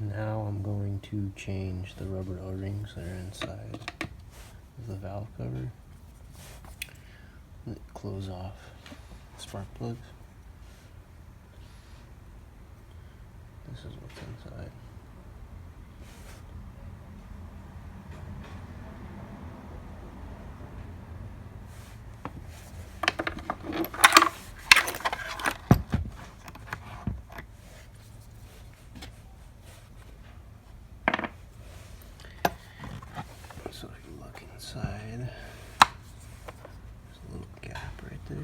Now I'm going to change the rubber O-rings that are inside of the valve cover. Close off spark plugs. This is what's inside. So if you look inside, there's a little gap right there.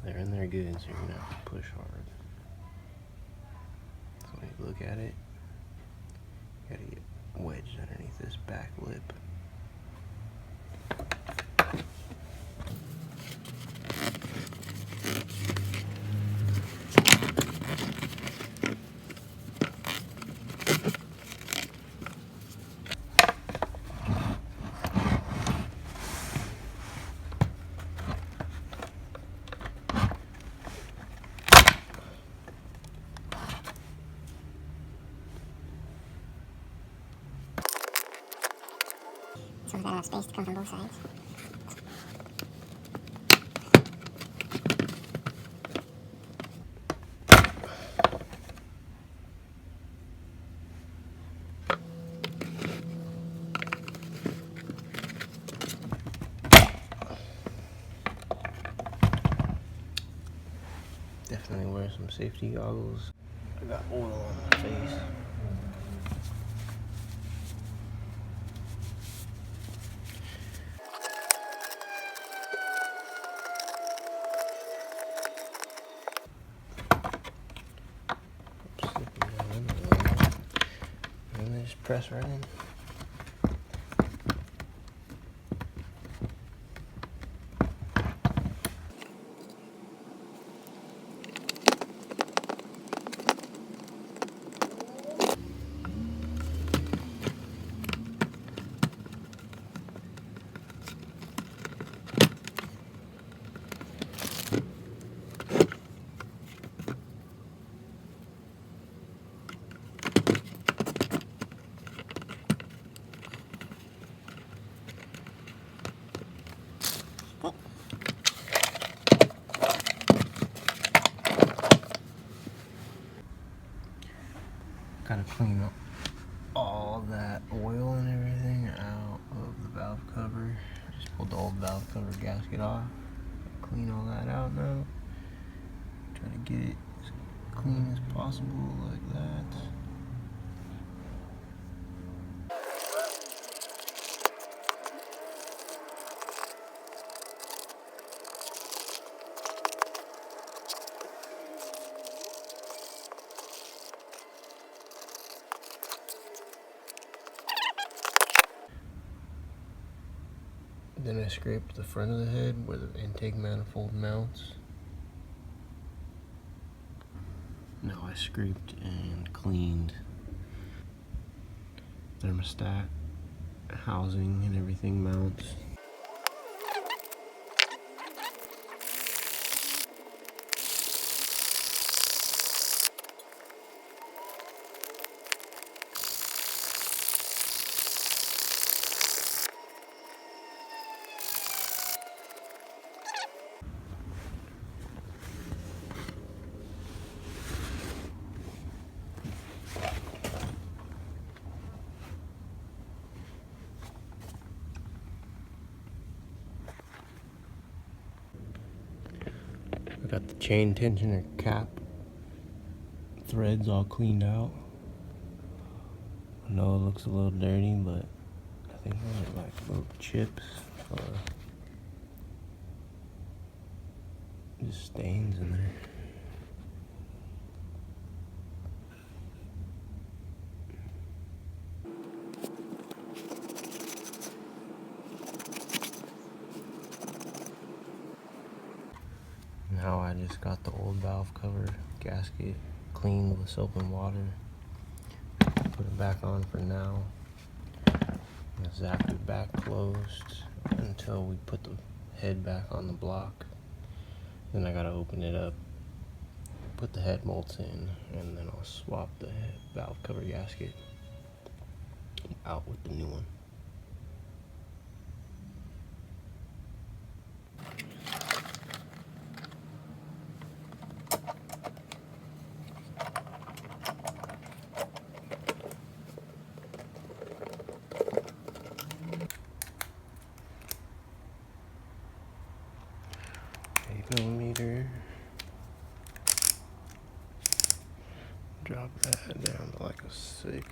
They're in there good, so you're gonna have to push hard. So when you look at it, you gotta get wedged underneath this back lip. So there's enough space to come from both sides. Definitely wear some safety goggles. I got oil on my face. And then just press right in. Gotta clean up all that oil and everything out of the valve cover. Just pulled the old valve cover gasket off. Clean all that out now. Try to get it as clean as possible, like that. Then I scraped the front of the head where the intake manifold mounts. Now I scraped and cleaned thermostat, housing, and everything mounts. I got the chain tensioner cap threads all cleaned out. I know it looks a little dirty, but I think those are like little chips or just stains in there. Now I just got the old valve cover gasket cleaned with soap and water. Put it back on for now. Zap it back closed until we put the head back on the block. Then I gotta open it up, put the head bolts in, and then I'll swap the valve cover gasket out with the new one. Millimeter. Drop that down to like a 6.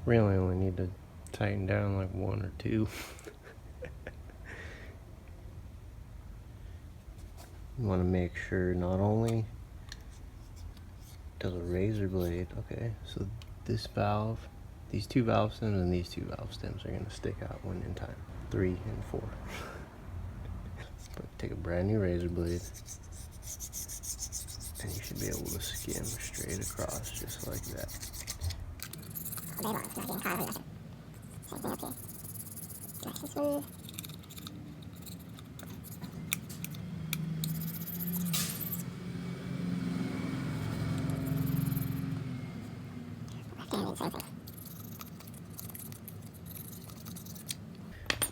Really only need to tighten down like 1 or 2. You want to make sure not only does a razor blade, okay, so this valve, these 2 valve stems and these 2 valve stems are going to stick out one in time. 3 and 4. But take a brand new razor blade and you should be able to skim straight across just like that. All day long, not getting caught up in nothing. Same thing up here. Nice and smooth. Left hand, same thing.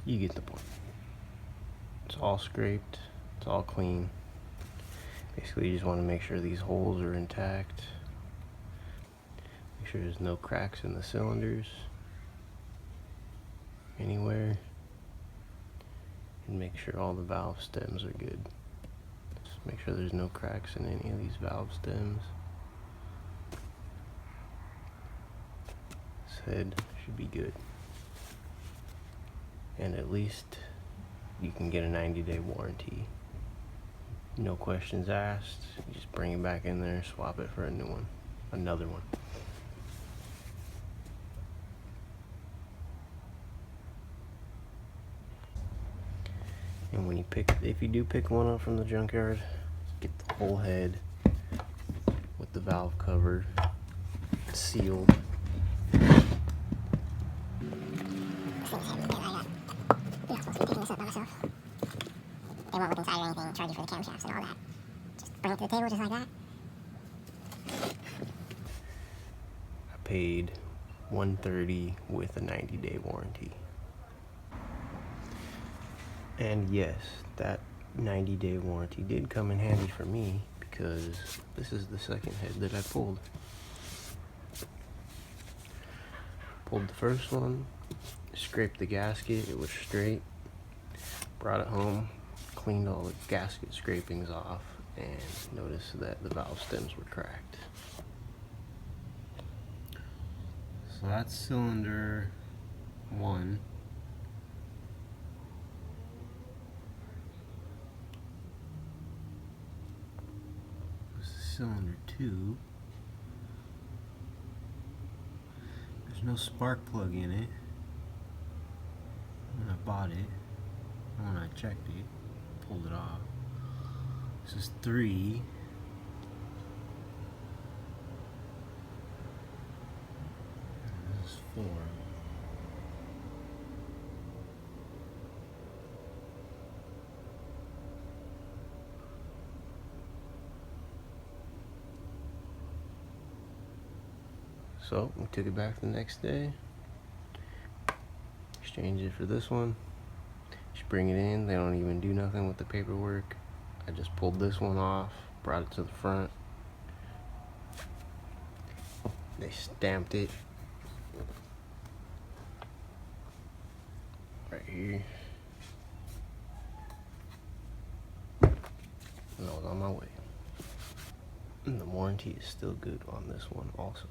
You get the point. It's all scraped, it's all clean. Basically, you just want to make sure these holes are intact. Make sure there's no cracks in the cylinders anywhere. And make sure all the valve stems are good. Just make sure there's no cracks in any of these valve stems. This head should be good. And at least you can get a 90-day warranty. No questions asked. You just bring it back in there, swap it for a new one, another one. And when you if you do pick one up from the junkyard, get the whole head with the valve cover sealed. They won't look inside or anything, charge you for the camshafts and all that. Just bring it to the table just like that. I paid $130 with a 90-day warranty. And yes, that 90-day warranty did come in handy for me because this is the second head that I pulled. Pulled the first one, scraped the gasket, it was straight, brought it home, cleaned all the gasket scrapings off, and noticed that the valve stems were cracked. So that's cylinder 1. This is cylinder 2. There's no spark plug in it when I bought it. When I checked it, pulled it off. This is 3. And this is 4. So we took it back the next day, exchanged it for this one. Just bring it in, they don't even do nothing with the paperwork. I just pulled this one off, brought it to the front. They stamped it right here. And I was on my way. And the warranty is still good on this one also.